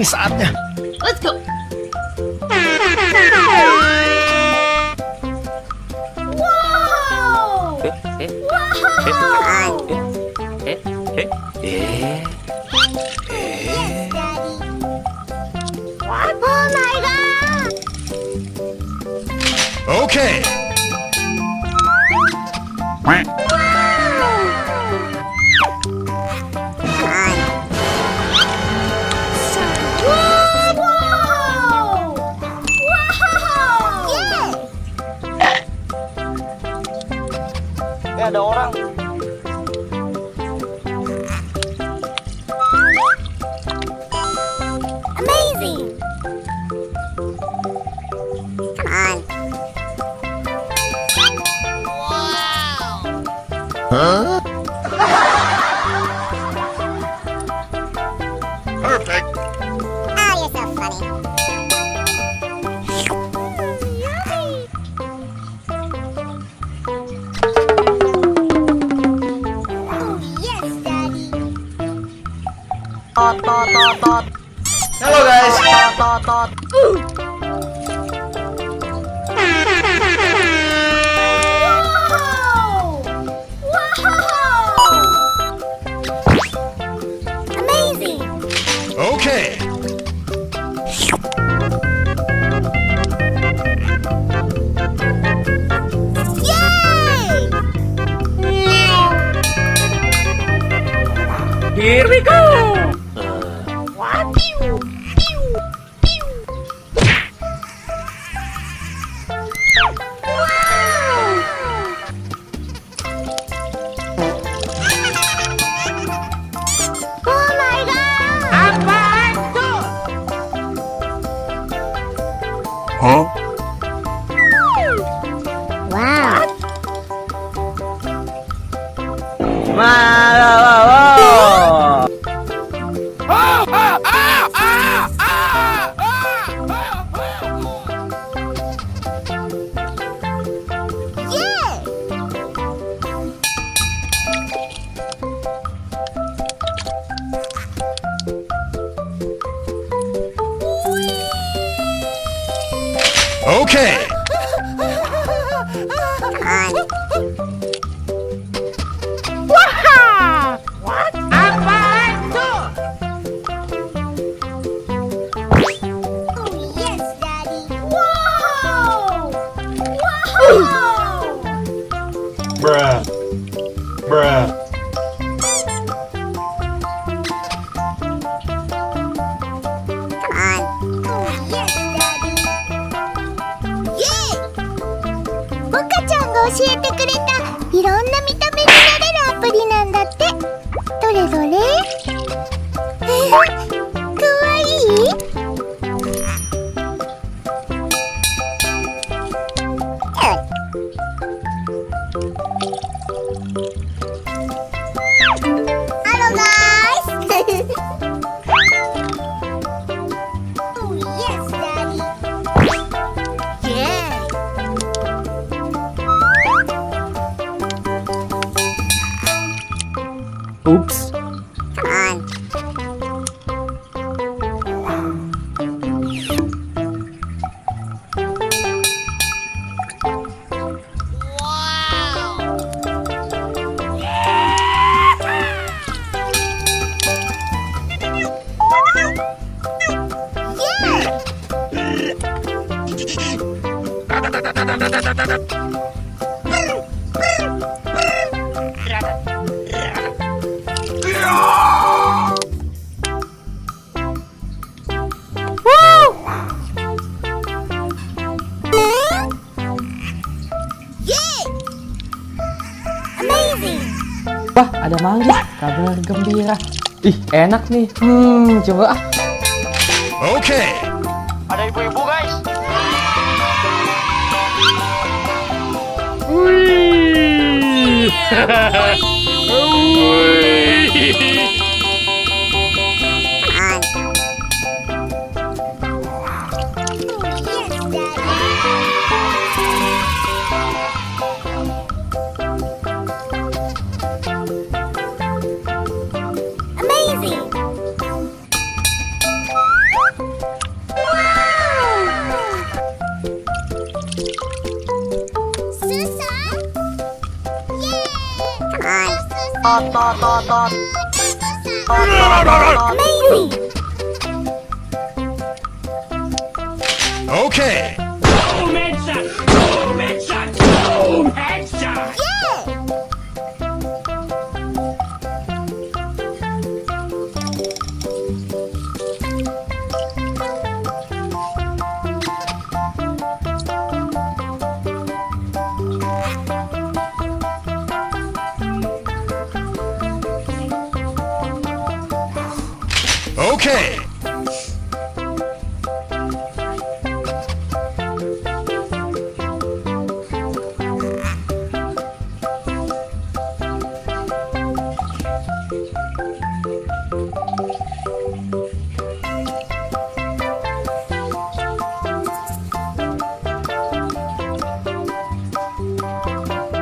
ini saatnya. Let's go. Wow. What? Oh my god. Okay. Ada orang. Amazing. Come on. Huh? Perfect. Ah, you're so funny. Halo guys. Amazing. Okay. Yay! Here we go. What? Pew, pew, pew. Oh my god! Huh? Wow! Yeah! Okay. What? Oh yes, Daddy! Wow! Wow! Bruh. Bruh. Oh yes, Daddy! Yay! モカちゃんが教えてくれたいろんな見た目になれるアプリなんだって。どれどれ？かわいい？Hello guys! Oh yes, Daddy! Yeah! Oops. Come on. Wah, ada manggis. Kabar gembira. Ih, enak nih. Coba ah. Okay. Ada ibu-ibu guys. Wih. Amazing! Okay. Boom headshot! Boom headshot! Boom headshot! Yeah! Okay.